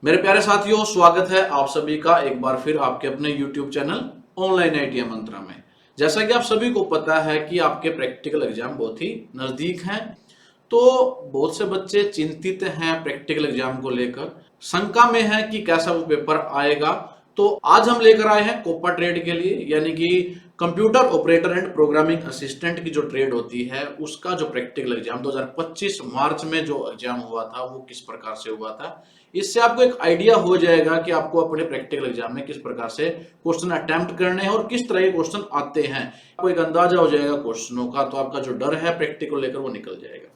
मेरे प्यारे साथियों, स्वागत है आप सभी का एक बार फिर आपके अपने YouTube चैनल ऑनलाइन आईटीआई मंत्रा में। जैसा कि आप सभी को पता है कि आपके प्रैक्टिकल एग्जाम बहुत ही नजदीक हैं, तो बहुत से बच्चे चिंतित हैं प्रैक्टिकल एग्जाम को लेकर, शंका में है कि कैसा वो पेपर आएगा। तो आज हम लेकर आए हैं कोपा ट्रेड के लिए, यानी कि computer operator and programming assistant की जो ट्रेड होती है उसका जो प्रैक्टिकल एग्जाम 2025 मार्च में जो एग्जाम हुआ था वो किस प्रकार से हुआ था। इससे आपको एक आइडिया हो जाएगा कि आपको अपने प्रैक्टिकल एग्जाम में किस प्रकार से क्वेश्चन अटेम्प्ट करने हैं और किस तरह के क्वेश्चन आते हैं। आपको एक अंदाजा हो जाएगा क्वेश्चनों का, तो आपका जो डर है प्रैक्टिकल लेकर वो निकल जाएगा।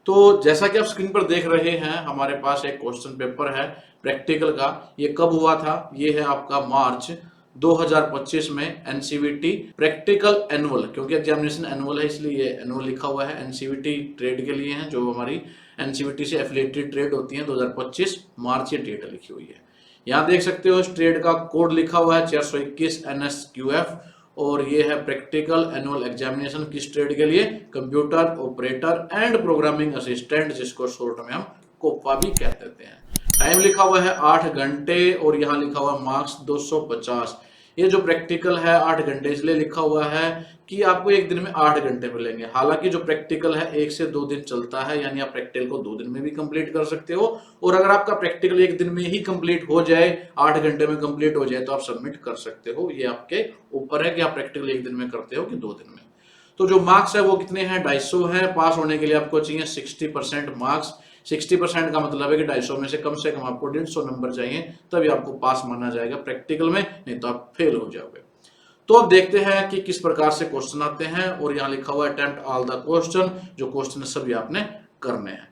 तो जैसा कि आप स्क्रीन पर देख रहे हैं, हमारे पास एक क्वेश्चन पेपर है प्रैक्टिकल का। ये कब हुआ था? ये है आपका मार्च 2025 में एनसीवीटी प्रैक्टिकल एनुअल, क्योंकि एग्जामिनेशन एनुअल है इसलिए ये एनुअल लिखा हुआ है। एनसीवीटी ट्रेड के लिए है, जो हमारी एनसीवीटी से एफिलिएटेड ट्रेड होती है। 2025 मार्च ये डेट लिखी हुई है। यहाँ देख सकते हो इस ट्रेड का कोड लिखा हुआ है 421 NSQF, और ये है प्रैक्टिकल एनुअल एग्जामिनेशन किस ट्रेड के लिए? Computer operator and programming assistant, जिसको शॉर्ट में हम कोपा भी कह देते हैं। टाइम लिखा हुआ है 8 घंटे और यहाँ लिखा हुआ मार्क्स 250। ये जो प्रैक्टिकल है 8 घंटे इसलिए लिखा हुआ है कि आपको एक दिन में 8 घंटे मिलेंगे। हालांकि जो प्रैक्टिकल है 1 से 2 दिन चलता है, यानी आप प्रैक्टिकल को 2 दिन में भी कंप्लीट कर सकते हो। और अगर आपका प्रैक्टिकल एक दिन में ही कंप्लीट हो जाए, 8 घंटे में कंप्लीट हो जाए, तो आप सबमिट कर सकते हो। ये आपके ऊपर है कि आप प्रैक्टिकल एक दिन में करते हो कि 2 दिन में। तो जो मार्क्स है वो कितने हैं? 250 है। पास होने के लिए आपको चाहिए 60% मार्क्स। 60% का मतलब है कि 250 में से कम आपको 150 नंबर चाहिए, तभी आपको पास माना जाएगा प्रैक्टिकल में, नहीं तो आप फेल हो जाओगे। तो अब देखते हैं कि किस प्रकार से क्वेश्चन आते हैं। और यहाँ लिखा हुआ है अटेम्प्ट ऑल द क्वेश्चन, जो क्वेश्चन सभी आपने करने हैं।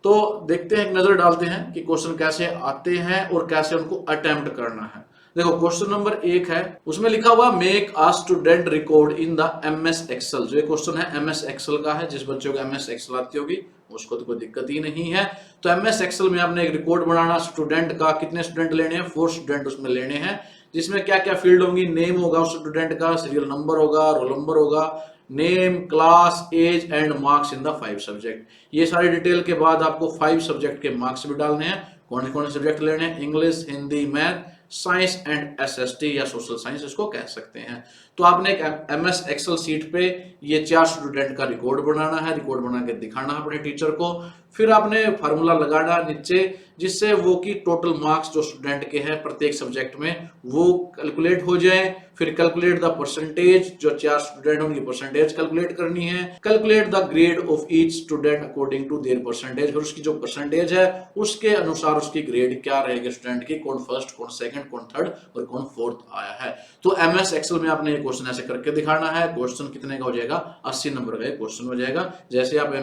तो देखते हैं, एक नजर डालते हैं कि क्वेश्चन कैसे आते हैं और कैसे उनको अटेम्प्ट करना है। देखो क्वेश्चन नंबर 1 है, उसमें लिखा हुआ make a student record in the MS Excel. जो ये क्वेश्चन है MS एक्सेल का है। जिस बच्चों को MS एक्सेल आती होगी उसको तो कोई दिक्कत ही नहीं है। तो MS एक्सेल में आपने एक रिकॉर्ड बनाना स्टूडेंट का। कितने स्टूडेंट लेने हैं? 4 स्टूडेंट उसमें लेने हैं, जिसमें क्या क्या फील्ड होंगी? नेम होगा उस स्टूडेंट का, सीरियल नंबर होगा, रोल नंबर होगा, name, class, age and marks in the 5 subject. ये सारी डिटेल के बाद आपको 5 सब्जेक्ट के मार्क्स भी डालने हैं। कौन कौन से सब्जेक्ट लेने हैं? English, Hindi, math, science and SST या सोशल साइंस इसको कह सकते हैं। तो आपने एक MS एक्सेल शीट पे ये 4 स्टूडेंट का रिकॉर्ड बनाना है। रिकॉर्ड बना के दिखाना है अपने टीचर को। फिर आपने फार्मूला लगाना नीचे, जिससे वो की टोटल मार्क्स जो स्टूडेंट के हैं प्रत्येक सब्जेक्ट में वो कैलकुलेट हो जाए। फिर कैलकुलेट द परसेंटेज, जो 4 स्टूडेंट उनकी परसेंटेज कैलकुलेट करनी है। Calculate the grade of each student according to their percentage, और उसकी जो परसेंटेज है उसके अनुसार उसकी ग्रेड क्या रहेगी स्टूडेंट की, कौन फर्स्ट, कौन सेकंड, कौन थर्ड और कौन फोर्थ आया है। तो MS एक्सेल में आपने ये क्वेश्चन ऐसे करके दिखाना है। क्वेश्चन कितने का हो जाएगा? 80 नंबर का क्वेश्चन हो जाएगा। जैसे आप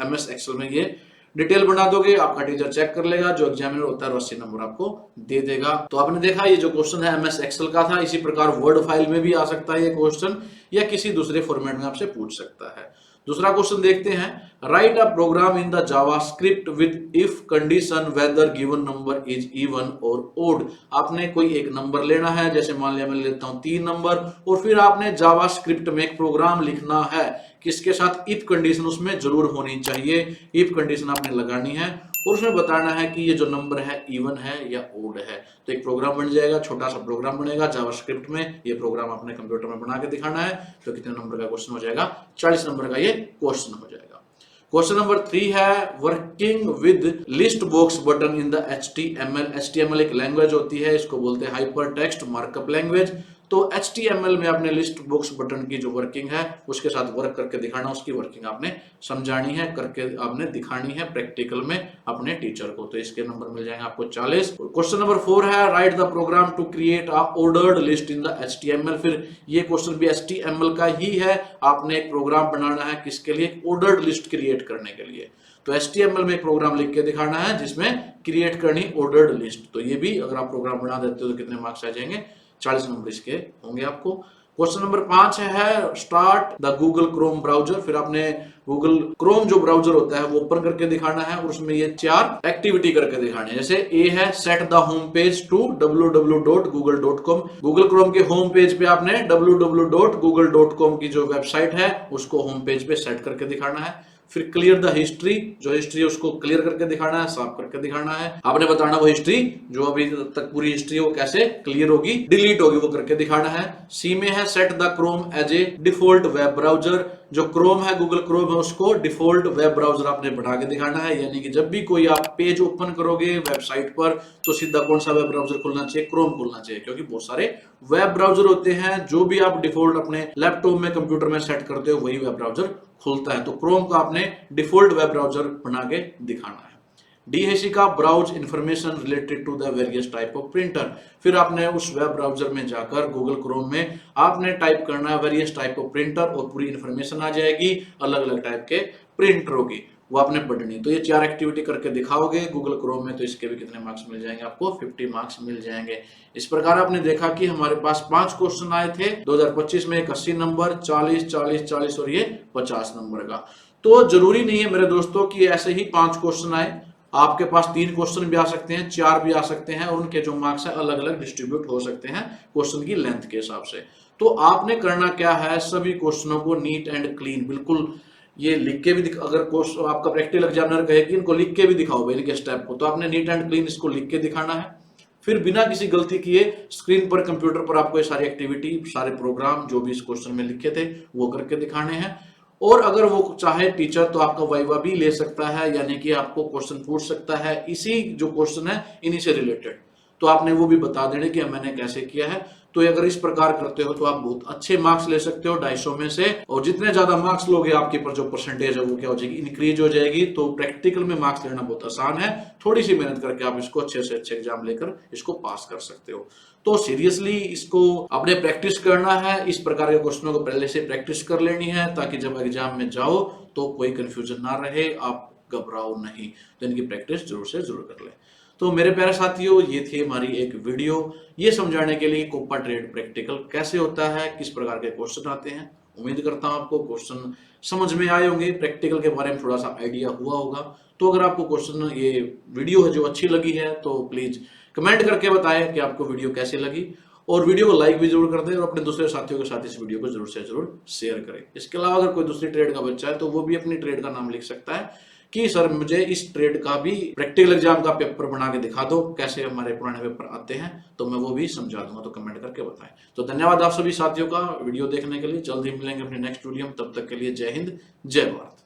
MS एक्सेल में ये डिटेल बना दोगे, आपका टीचर चेक कर लेगा, जो एग्जामिनर होता है 80 नंबर आपको दे देगा। तो आपने देखा ये जो क्वेश्चन है MS एक्सेल का था। इसी प्रकार वर्ड फाइल में भी आ सकता है ये क्वेश्चन, या किसी दूसरे फॉर्मेट में आपसे पूछ सकता है। दूसरा क्वेश्चन देखते हैं, write a program in the JavaScript with if condition whether given number is even or odd. आपने कोई एक नंबर लेना है, जैसे मान लिया मैं लेता हूं 3 नंबर, और फिर आपने जावास्क्रिप्ट में एक प्रोग्राम लिखना है किसके साथ? इफ कंडीशन उसमें जरूर होनी चाहिए। इफ कंडीशन आपने लगानी है और उसमें बताना है कि ये जो नंबर है इवन है या ओड है। तो एक प्रोग्राम बन जाएगा, छोटा सा प्रोग्राम बनेगा जावास्क्रिप्ट में। ये प्रोग्राम आपने कंप्यूटर में बना के दिखाना है। तो कितने नंबर का क्वेश्चन हो जाएगा? 40 नंबर का ये क्वेश्चन हो जाएगा। क्वेश्चन नंबर 3 है working with list box button in the HTML। HTML एक लैंग्वेज होती है, इसको बोलते हैं हाइपर टेक्स्ट मार्कअप लैंग्वेज। तो HTML में आपने लिस्ट बॉक्स बटन की जो वर्किंग है उसके साथ वर्क करके दिखाना, उसकी वर्किंग आपने समझानी है, करके आपने दिखानी है प्रैक्टिकल में अपने टीचर को। तो इसके नंबर मिल जाएंगे आपको 40। क्वेश्चन नंबर 4 है write the program to create a ordered list in the HTML। फिर ये क्वेश्चन भी HTML का ही है। आपने एक प्रोग्राम बनाना है किसके लिए? ऑर्डर्ड लिस्ट क्रिएट करने के लिए। तो HTML में एक प्रोग्राम लिख के दिखाना है जिसमें क्रिएट करनी ऑर्डर्ड लिस्ट। तो ये भी अगर आप प्रोग्राम बना देते हो तो कितने मार्क्स आ जाएंगे? 40 नंबर इसके होंगे आपको। क्वेश्चन नंबर 5 है start the Google Chrome browser. फिर आपने गूगल क्रोम जो ब्राउजर होता है वो ओपन करके दिखाना है और उसमें ये 4 एक्टिविटी करके दिखानी है। जैसे ए है set the home page to www.google.com। Google Chrome के होम पेज पे आपने www.google.com की जो वेबसाइट है उसको होम पेज पे सेट करके दिखाना है। फिर क्लियर द हिस्ट्री, जो हिस्ट्री है उसको क्लियर करके दिखाना है, साफ करके दिखाना है। आपने बताना वो हिस्ट्री जो अभी तक पूरी हिस्ट्री है वो कैसे क्लियर होगी, डिलीट होगी, वो करके दिखाना है। सी में है set the Chrome as a default web browser, जो क्रोम है, गूगल क्रोम है, उसको डिफॉल्ट वेब ब्राउजर आपने बना के दिखाना है। यानी कि जब भी कोई आप पेज ओपन करोगे वेबसाइट पर तो सीधा कौन सा वेब ब्राउजर खुलना चाहिए, क्रोम खुलना चाहिए, क्योंकि बहुत सारे वेब ब्राउजर होते हैं, जो भी आप डिफॉल्ट अपने लैपटॉप में कंप्यूटर में सेट करते हो वही वेब ब्राउजर खुलता है। तो क्रोम का आपने डिफॉल्ट वेब ब्राउजर बना के दिखाना है। डी है सी का browse information related to the various type of printer, फिर आपने उस वेब ब्राउजर में जाकर गूगल क्रोम में आपने टाइप करना है वेरियस टाइप ऑफ प्रिंटर और पूरी इंफॉर्मेशन आ जाएगी अलग अलग टाइप के प्रिंटरों की, वो आपने पढ़नी। तो ये 4 एक्टिविटी करके दिखाओगे गूगल क्रोम में तो इसके भी कितने मार्क्स मिल जाएंगे आपको, 50 मार्क्स मिल जाएंगे। इस प्रकार आपने देखा कि हमारे पास 5 क्वेश्चन आए थे 2025 में, एक 80 नंबर, 40, 40, 40 और ये 50 नंबर का। तो जरूरी नहीं है मेरे दोस्तों कि ऐसे ही 5 क्वेश्चन आए, आपके पास 3 क्वेश्चन भी आ सकते हैं, 4 भी आ सकते हैं, और उनके जो मार्क्स है अलग अलग डिस्ट्रीब्यूट हो सकते हैं क्वेश्चन की लेंथ के हिसाब से। तो आपने करना क्या है, सभी क्वेश्चनों को नीट एंड क्लीन बिल्कुल ये लिख के भी अगर क्वेश्चन आपका प्रैक्टिकल एग्जामिनर कहे कि इनको लिख के भी दिखाओ भाई इनके स्टेप को, तो आपने नीट एंड क्लीन इसको लिख के दिखाना है। फिर बिना किसी गलती किए स्क्रीन पर कंप्यूटर पर आपको ये सारी एक्टिविटी, सारे प्रोग्राम जो भी इस क्वेश्चन में लिखे थे वो करके दिखाने हैं। और अगर वो चाहे टीचर तो आपका वाइवा भी ले सकता है, यानी कि आपको क्वेश्चन पूछ सकता है इसी जो क्वेश्चन है इन्हीं से रिलेटेड, तो आपने वो भी बता देने कि मैंने कैसे किया है। तो अगर इस प्रकार करते हो तो आप बहुत अच्छे मार्क्स ले सकते हो 250 में से, और जितने ज्यादा मार्क्स लोगे आपके पर जो परसेंटेज है वो क्या हो जाएगी, इंक्रीज हो जाएगी। तो प्रैक्टिकल में मार्क्स लेना बहुत आसान है, थोड़ी सी मेहनत करके आप इसको अच्छे से अच्छे एग्जाम लेकर इसको पास कर सकते हो। तो सीरियसली इसको आपने प्रैक्टिस करना है, इस प्रकार के क्वेश्चनों को पहले से प्रैक्टिस कर लेनी है ताकि जब एग्जाम में जाओ तो कोई कंफ्यूजन ना रहे, आप घबराओ नहीं। तो इनकी प्रैक्टिस जरूर से जरूर कर ले। तो मेरे प्यारे साथियों, ये थी हमारी एक वीडियो, ये समझाने के लिए कोपा ट्रेड प्रैक्टिकल कैसे होता है, किस प्रकार के क्वेश्चन आते हैं। उम्मीद करता हूं आपको क्वेश्चन समझ में आए होंगे, प्रैक्टिकल के बारे में थोड़ा सा आइडिया हुआ होगा। तो अगर आपको क्वेश्चन ये वीडियो है जो अच्छी लगी है तो प्लीज कमेंट करके बताएं कि आपको वीडियो कैसी लगी, और वीडियो को लाइक भी जरूर कर दें और अपने दूसरे साथियों के साथ इस वीडियो को जरूर से जरूर शेयर करें। इसके अलावा अगर कोई दूसरी ट्रेड का बच्चा है तो वो भी अपनी ट्रेड का नाम लिख सकता है कि सर मुझे इस ट्रेड का भी प्रैक्टिकल एग्जाम का पेपर बना के दिखा दो, कैसे हमारे पुराने पेपर आते हैं, तो मैं वो भी समझा दूंगा। तो कमेंट करके बताएं। तो धन्यवाद आप सभी साथियों का वीडियो देखने के लिए। जल्द ही मिलेंगे अपने नेक्स्ट वीडियो में, तब तक के लिए जय हिंद, जय भारत।